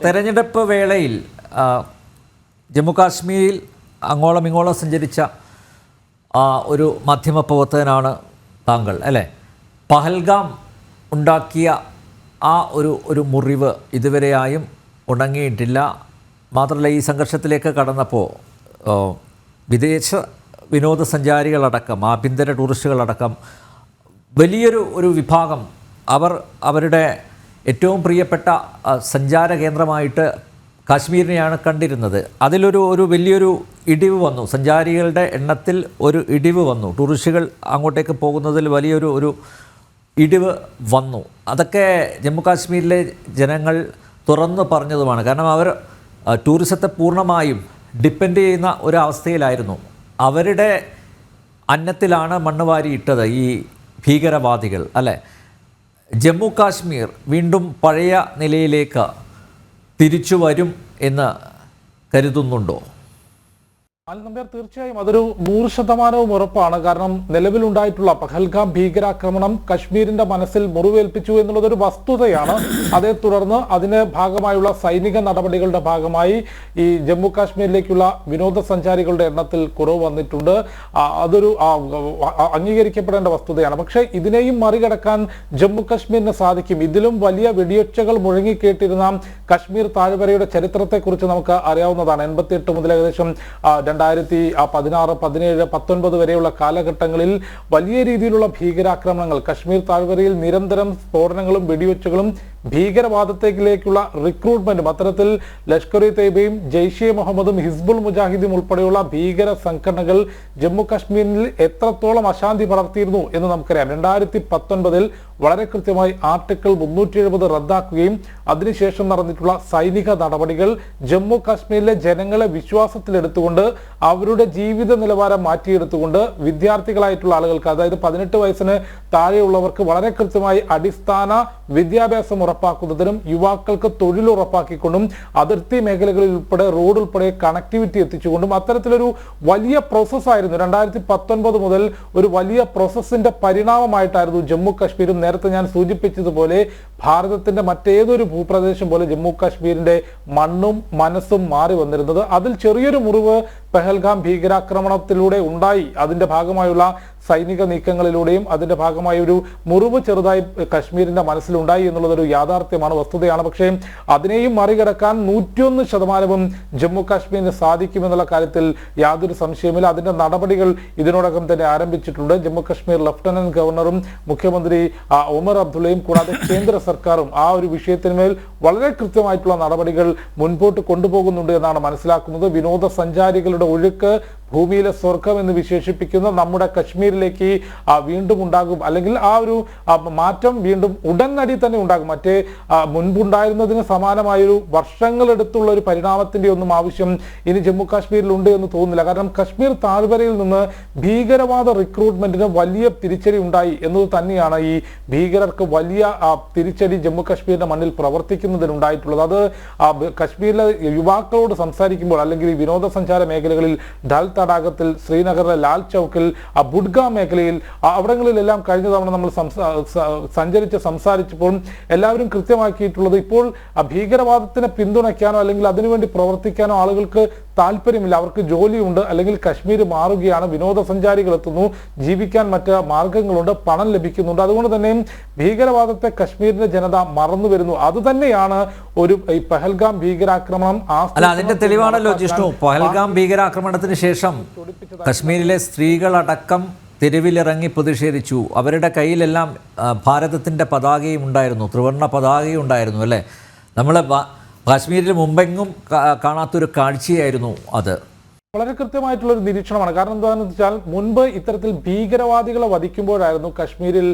തെരഞ്ഞെടുപ്പ് വേളയിൽ ജമ്മു കാശ്മീരിൽ അങ്ങോളം ഇങ്ങോളം സഞ്ചരിച്ച ഒരു മാധ്യമപ്രവർത്തകനാണ് താങ്കൾ അല്ലേ? പഹൽഗാം ഉണ്ടാക്കിയ ആ ഒരു മുറിവ് ഇതുവരെയായും ഉണങ്ങിയിട്ടില്ല. മാത്രമല്ല, ഈ സംഘർഷത്തിലേക്ക് കടന്നപ്പോൾ വിദേശ വിനോദസഞ്ചാരികളടക്കം ആഭ്യന്തര ടൂറിസ്റ്റുകളടക്കം വലിയൊരു വിഭാഗം അവരുടെ ഏറ്റവും പ്രിയപ്പെട്ട സഞ്ചാര കേന്ദ്രമായിട്ട് കാശ്മീരിനെയാണ് കണ്ടിരുന്നത്. അതിലൊരു വലിയൊരു ഇടിവ് വന്നു. സഞ്ചാരികളുടെ എണ്ണത്തിൽ ഒരു ഇടിവ് വന്നു. ടൂറിസ്റ്റുകൾ അങ്ങോട്ടേക്ക് പോകുന്നതിൽ വലിയൊരു ഇടിവ് വന്നു. അതൊക്കെ ജമ്മു കാശ്മീരിലെ ജനങ്ങൾ തുറന്നു പറഞ്ഞതുമാണ്. കാരണം അവർ ടൂറിസത്തെ പൂർണ്ണമായും ഡിപ്പെൻഡ് ചെയ്യുന്ന ഒരവസ്ഥയിലായിരുന്നു. അവരുടെ അന്നത്തിലാണ് മണ്ണ് വാരിയിട്ടത് ഈ ഭീകരവാദികൾ അല്ലേ? ജമ്മു കാശ്മീർ വീണ്ടും പഴയ നിലയിലേക്ക് തിരിച്ചു വരും എന്ന് കരുതുന്നുണ്ടോ? തീർച്ചയായും അതൊരു 100% ഉറപ്പാണ്. കാരണം നിലവിലുണ്ടായിട്ടുള്ള പഹൽഗാം ഭീകരാക്രമണം കശ്മീരിന്റെ മനസ്സിൽ മുറിവേൽപ്പിച്ചു എന്നുള്ളതൊരു വസ്തുതയാണ്. അതേ തുടർന്ന് അതിന് ഭാഗമായുള്ള സൈനിക നടപടികളുടെ ഭാഗമായി ഈ ജമ്മു കാശ്മീരിലേക്കുള്ള വിനോദസഞ്ചാരികളുടെ എണ്ണത്തിൽ കുറവ് വന്നിട്ടുണ്ട്. അതൊരു അംഗീകരിക്കപ്പെടേണ്ട വസ്തുതയാണ്. പക്ഷേ ഇതിനെയും മറികടക്കാൻ ജമ്മു കാശ്മീരിന് സാധിക്കും. ഇതിലും വലിയ വെടിയൊച്ചകൾ മുഴങ്ങിക്കേട്ടിരുന്ന കശ്മീർ താഴ്വരയുടെ ചരിത്രത്തെക്കുറിച്ച് നമുക്ക് അറിയാവുന്നതാണ്. 88 മുതൽ ഏകദേശം 2016, 17, 19 വരെയുള്ള കാലഘട്ടങ്ങളിൽ വലിയ രീതിയിലുള്ള ഭീകരാക്രമണങ്ങൾ കശ്മീർ താഴ്വരയിൽ നിരന്തരം സ്ഫോടനങ്ങളും വെടിവെച്ചുകളും ഭീകരവാദത്തിലേക്കുള്ള റിക്രൂട്ട്മെന്റും അത്തരത്തിൽ ലഷ്കർ ഇ തയ്യബയും ജെയ്ഷെ മുഹമ്മദും ഹിസ്ബുൾ മുജാഹിദും ഉൾപ്പെടെയുള്ള ഭീകര സംഘടനകൾ ജമ്മു കാശ്മീരിൽ എത്രത്തോളം അശാന്തി പടർത്തിയിരുന്നു എന്ന് നമുക്കറിയാം. 2019 വളരെ കൃത്യമായി ആർട്ടിക്കിൾ 370 റദ്ദാക്കുകയും അതിനുശേഷം നടന്നിട്ടുള്ള സൈനിക നടപടികൾ ജമ്മു കാശ്മീരിലെ ജനങ്ങളെ വിശ്വാസത്തിലെടുത്തുകൊണ്ട് അവരുടെ ജീവിത നിലവാരം മാറ്റിയെടുത്തുകൊണ്ട് വിദ്യാർത്ഥികളായിട്ടുള്ള ആളുകൾക്ക്, അതായത് 18 വയസ്സിന് താഴെയുള്ളവർക്ക് വളരെ കൃത്യമായി അടിസ്ഥാന വിദ്യാഭ്യാസം ഉറപ്പാക്കുന്നതിനും യുവാക്കൾക്ക് തൊഴിൽ ഉറപ്പാക്കിക്കൊണ്ടും അതിർത്തി മേഖലകളിൽ ഉൾപ്പെടെ റോഡ് ഉൾപ്പെടെ കണക്ടിവിറ്റി എത്തിച്ചുകൊണ്ടും അത്തരത്തിലൊരു വലിയ പ്രോസസ്സായിരുന്നു 2019 മുതൽ. ഒരു വലിയ പ്രോസസ്സിന്റെ പരിണാമമായിട്ടായിരുന്നു ജമ്മു കാശ്മീരും നേരത്തെ ഞാൻ സൂചിപ്പിച്ചതുപോലെ ഭാരതത്തിന്റെ മറ്റേതൊരു ഭൂപ്രദേശം പോലെ ജമ്മു കാശ്മീരിന്റെ മണ്ണും മനസ്സും മാറി വന്നിരുന്നത്. അതിൽ ചെറിയൊരു മുറിവ് പഹൽഗാം ഭീകരാക്രമണത്തിലൂടെ ഉണ്ടായി. അതിന്റെ ഭാഗമായുള്ള സൈനിക നീക്കങ്ങളിലൂടെയും അതിന്റെ ഭാഗമായ ഒരു മുറിവ് ചെറുതായി കശ്മീരിന്റെ മനസ്സിലുണ്ടായി എന്നുള്ളതൊരു യാഥാർത്ഥ്യമാണ്, വസ്തുതയാണ്. പക്ഷേ അതിനെയും മറികടക്കാൻ 101% ജമ്മു കാശ്മീരിന് സാധിക്കുമെന്നുള്ള കാര്യത്തിൽ യാതൊരു സംശയമില്ല. അതിന്റെ നടപടികൾ ഇതിനോടകം തന്നെ ആരംഭിച്ചിട്ടുണ്ട്. ജമ്മു കാശ്മീർ ലഫ്റ്റനന്റ് ഗവർണറും മുഖ്യമന്ത്രി ഒമർ അബ്ദുള്ളയും കൂടാതെ കേന്ദ്ര സർക്കാരും ആ ഒരു വിഷയത്തിന്മേൽ വളരെ കൃത്യമായിട്ടുള്ള നടപടികൾ മുൻപോട്ട് കൊണ്ടുപോകുന്നുണ്ട് എന്നാണ് മനസ്സിലാക്കുന്നത്. വിനോദസഞ്ചാരികളുടെ ഒഴുക്ക് ഭൂമിയിലെ സ്വർഗം എന്ന് വിശേഷിപ്പിക്കുന്ന നമ്മുടെ കശ്മീരിലേക്ക് വീണ്ടും ഉണ്ടാകും, അല്ലെങ്കിൽ ആ ഒരു മാറ്റം വീണ്ടും ഉടനടി തന്നെ ഉണ്ടാകും. മറ്റേ മുൻപുണ്ടായിരുന്നതിന് സമാനമായൊരു വർഷങ്ങളെടുത്തുള്ള ഒരു പരിണാമത്തിന്റെ ഒന്നും ആവശ്യം ഇനി ജമ്മു കാശ്മീരിൽ ഉണ്ട് എന്ന് തോന്നുന്നില്ല. കാരണം കശ്മീർ താഴ്വരയിൽ നിന്ന് ഭീകരവാദ റിക്രൂട്ട്മെന്റിന് വലിയ തിരിച്ചടി ഉണ്ടായി എന്നത് തന്നെയാണ് ഈ ഭീകരർക്ക് വലിയ തിരിച്ചടി ജമ്മു കാശ്മീരിന്റെ മണ്ണിൽ പ്രവർത്തിക്കുന്നതിനുണ്ടായിട്ടുള്ളത്. അത് കശ്മീരിലെ യുവാക്കളോട് സംസാരിക്കുമ്പോൾ, അല്ലെങ്കിൽ ഈ വിനോദസഞ്ചാര മേഖലകളിൽ ഡൽ തടാകത്തിൽ, ശ്രീനഗറിലെ ലാൽ ചൗക്കിൽ, ബുഡ്ഗാം മേഖലയിൽ, അവിടങ്ങളിലെല്ലാം കഴിഞ്ഞ തവണ നമ്മൾ സംസാരിച്ചപ്പോൾ എല്ലാവരും കൃത്യമാക്കിയിട്ടുള്ളത് ഇപ്പോൾ ഭീകരവാദത്തിനെ പിന്തുണയ്ക്കാനോ അല്ലെങ്കിൽ അതിനുവേണ്ടി പ്രവർത്തിക്കാനോ ആളുകൾക്ക് താല്പര്യമില്ല. അവർക്ക് ജോലിയുണ്ട്, അല്ലെങ്കിൽ കശ്മീർ മാറുകയാണ്, വിനോദസഞ്ചാരികൾ എത്തുന്നു, ജീവിക്കാൻ മറ്റ് മാർഗങ്ങളുണ്ട്, പണം ലഭിക്കുന്നുണ്ട്. അതുകൊണ്ട് തന്നെ ഭീകരവാദത്തെ കശ്മീരിന്റെ ജനത മറന്നു വരുന്നു. അത് തന്നെയാണ് ഒരു ഈ പഹൽഗാം ഭീകരാക്രമണം. അതിന്റെ തെളിവാണല്ലോ ജിഷ്ണു. പഹൽഗാം ഭീകരാക്രമണത്തിന് ശേഷം കശ്മീരിലെ സ്ത്രീകളടക്കം തെരുവിലിറങ്ങി പ്രതിഷേധിച്ചു. അവരുടെ കയ്യിലെല്ലാം ഭാരതത്തിൻ്റെ പതാകയും ഉണ്ടായിരുന്നു, ത്രിവർണ്ണ പതാകയും ഉണ്ടായിരുന്നു അല്ലേ? നമ്മൾ കാശ്മീരിൽ മുമ്പെങ്ങും കാണാത്തൊരു കാഴ്ചയായിരുന്നു അത്. വളരെ കൃത്യമായിട്ടുള്ള ഒരു നിരീക്ഷണമാണ്. കാരണം എന്താണെന്ന് വെച്ചാൽ മുൻപ് ഇത്തരത്തിൽ ഭീകരവാദികളെ വധിക്കുമ്പോഴായിരുന്നു കശ്മീരിൽ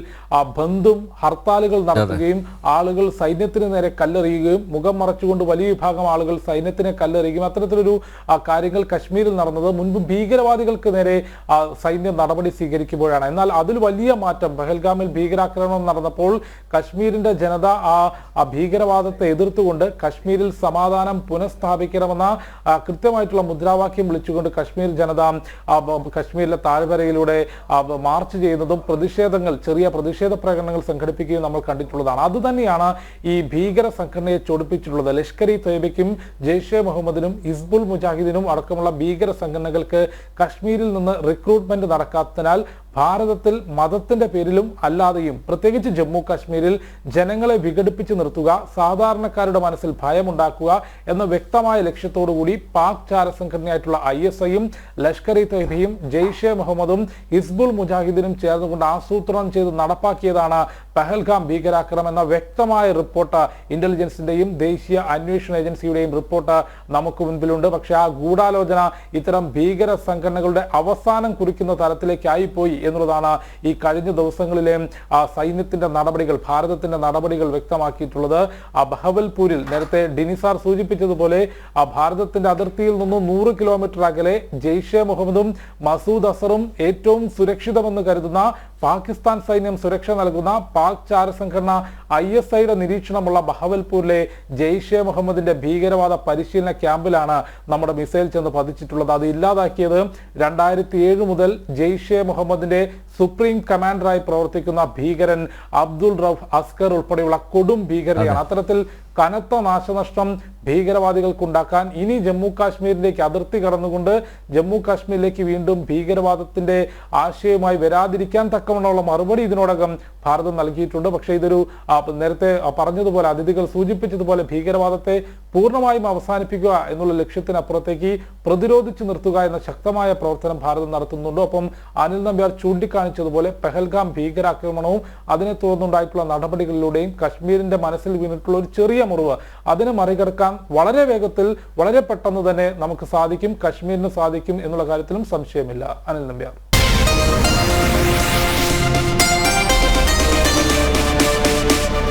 ബന്ധും ഹർത്താലുകൾ നടത്തുകയും ആളുകൾ സൈന്യത്തിന് നേരെ കല്ലെറിയുകയും മുഖം മറച്ചുകൊണ്ട് വലിയ വിഭാഗം ആളുകൾ സൈന്യത്തിനെ കല്ലെറിയുകയും അത്തരത്തിലൊരു കാര്യങ്ങൾ കശ്മീരിൽ നടന്നത് മുൻപ് ഭീകരവാദികൾക്ക് നേരെ സൈന്യം നടപടി സ്വീകരിക്കുമ്പോഴാണ്. എന്നാൽ അതിൽ വലിയ മാറ്റം പഹൽഗാമിൽ ഭീകരാക്രമണം നടന്നപ്പോൾ കശ്മീരിന്റെ ജനത ആ ഭീകരവാദത്തെ എതിർത്തുകൊണ്ട് കശ്മീരിൽ സമാധാനം പുനഃസ്ഥാപിക്കണമെന്ന കൃത്യമായിട്ടുള്ള മുദ്രാവാക്യം വിളിച്ചുകൊണ്ട് കശ്മീർ ജനത കശ്മീരിലെ താഴ്വരയിലൂടെ മാർച്ച് ചെയ്യുന്നതും ചെറിയ പ്രതിഷേധ പ്രകടനങ്ങൾ സംഘടിപ്പിക്കുകയും നമ്മൾ കണ്ടിട്ടുള്ളതാണ്. അതുതന്നെയാണ് ഈ ഭീകര സംഘടനയെ ചൊടിപ്പിച്ചിട്ടുള്ളത്. ലഷ്കർ-ഇ തൊയ്ബയ്ക്കും ജെയ്ഷെ മുഹമ്മദിനും ഹിസ്ബുൾ മുജാഹിദിനും അടക്കമുള്ള ഭീകര സംഘടനകൾക്ക് കശ്മീരിൽ നിന്ന് റിക്രൂട്ട്മെന്റ് നടക്കാത്തതിനാൽ ഭാരതത്തിൽ മതത്തിന്റെ പേരിലും അല്ലാതെയും പ്രത്യേകിച്ച് ജമ്മു കാശ്മീരിൽ ജനങ്ങളെ വിഘടിപ്പിച്ച് നിർത്തുക, സാധാരണക്കാരുടെ മനസ്സിൽ ഭയമുണ്ടാക്കുക എന്ന വ്യക്തമായ ലക്ഷ്യത്തോടുകൂടി പാക് ചാരസംഘടനയായിട്ടുള്ള ISIയും ലഷ്കർ-ഇ തൊയ്ബയും ജെയ്ഷെ മുഹമ്മദും ഹിസ്ബുൾ മുജാഹിദിനും ചേർന്നുകൊണ്ട് ആസൂത്രണം ചെയ്ത് നടപ്പാക്കിയതാണ് പഹൽഗാം ഭീകരാക്രമണം എന്ന വ്യക്തമായ റിപ്പോർട്ട് ഇന്റലിജൻസിന്റെയും ദേശീയ അന്വേഷണ ഏജൻസിയുടെയും റിപ്പോർട്ട് നമുക്ക് മുൻപിലുണ്ട്. പക്ഷേ ആ ഗൂഢാലോചന ഇത്തരം ഭീകര സംഘടനകളുടെ അവസാനം കുറിക്കുന്ന തലത്തിലേക്കായിപ്പോയി എന്നുള്ളതാണ് ഈ കഴിഞ്ഞ ദിവസങ്ങളിലെ സൈന്യത്തിന്റെ നടപടികൾ, ഭാരതത്തിന്റെ നടപടികൾ വ്യക്തമാക്കിയിട്ടുള്ളത്. ബഹവൽപൂരിൽ നേരത്തെ ഡിനിസാർ സൂചിപ്പിച്ചതുപോലെ ഭാരതത്തിന്റെ അതിർത്തിയിൽ നിന്നും 100 കിലോമീറ്റർ അകലെ ജെയ്ഷെ മുഹമ്മദും മസൂദ് അസറും ഏറ്റവും സുരക്ഷിതമെന്ന് കരുതുന്ന പാകിസ്ഥാൻ സൈന്യം സുരക്ഷ നൽകുന്ന പാക് ചാരസംഘടന ISIയുടെ നിരീക്ഷണമുള്ള ബഹവൽപൂരിലെ ജെയ്ഷെ മുഹമ്മദിന്റെ ഭീകരവാദ പരിശീലന ക്യാമ്പിലാണ് നമ്മുടെ മിസൈൽ ചെന്ന് പതിച്ചിട്ടുള്ളത്. അത് ഇല്ലാതാക്കിയത് 2007 മുതൽ ജെയ്ഷെ മുഹമ്മദിന്റെ സുപ്രീം കമാൻഡറായി പ്രവർത്തിക്കുന്ന ഭീകരൻ അബ്ദുൾ റൌഫ് അസ്കർ ഉൾപ്പെടെയുള്ള കൊടും ഭീകരതയാണ്. അത്തരത്തിൽ കനത്ത നാശനഷ്ടം ഭീകരവാദികൾക്കുണ്ടാക്കാൻ ഇനി ജമ്മു കാശ്മീരിലേക്ക് അതിർത്തി കടന്നുകൊണ്ട് ജമ്മു കാശ്മീരിലേക്ക് വീണ്ടും ഭീകരവാദത്തിന്റെ ആശയവുമായി വരാതിരിക്കാൻ തക്കവണ്ണമുള്ള മറുപടി ഇതിനോടകം ഭാരതം നൽകിയിട്ടുണ്ട്. പക്ഷേ ഇതൊരു നേരത്തെ പറഞ്ഞതുപോലെ, അതിഥികൾ സൂചിപ്പിച്ചതുപോലെ, ഭീകരവാദത്തെ പൂർണ്ണമായും അവസാനിപ്പിക്കുക എന്നുള്ള ലക്ഷ്യത്തിനപ്പുറത്തേക്ക് പ്രതിരോധിച്ചു നിർത്തുക എന്ന ശക്തമായ പ്രവർത്തനം ഭാരതം നടത്തുന്നുണ്ട്. ഒപ്പം അനിൽ നമ്പ്യാർ ചൂണ്ടിക്കാണിച്ചതുപോലെ പഹൽഗാം ഭീകരാക്രമണവും അതിനെ തുടർന്നുണ്ടായിട്ടുള്ള നടപടികളിലൂടെയും കശ്മീരിന്റെ മനസ്സിൽ വീണിട്ടുള്ള ഒരു ചെറിയ മുറിവ് അതിനെ മറികടക്കാൻ വളരെ വേഗത്തിൽ, വളരെ പെട്ടെന്ന് തന്നെ നമുക്ക് സാധിക്കും, കശ്മീരിന് സാധിക്കും എന്നുള്ള കാര്യത്തിലും സംശയമില്ല. അനിൽ നമ്പ്യാർ.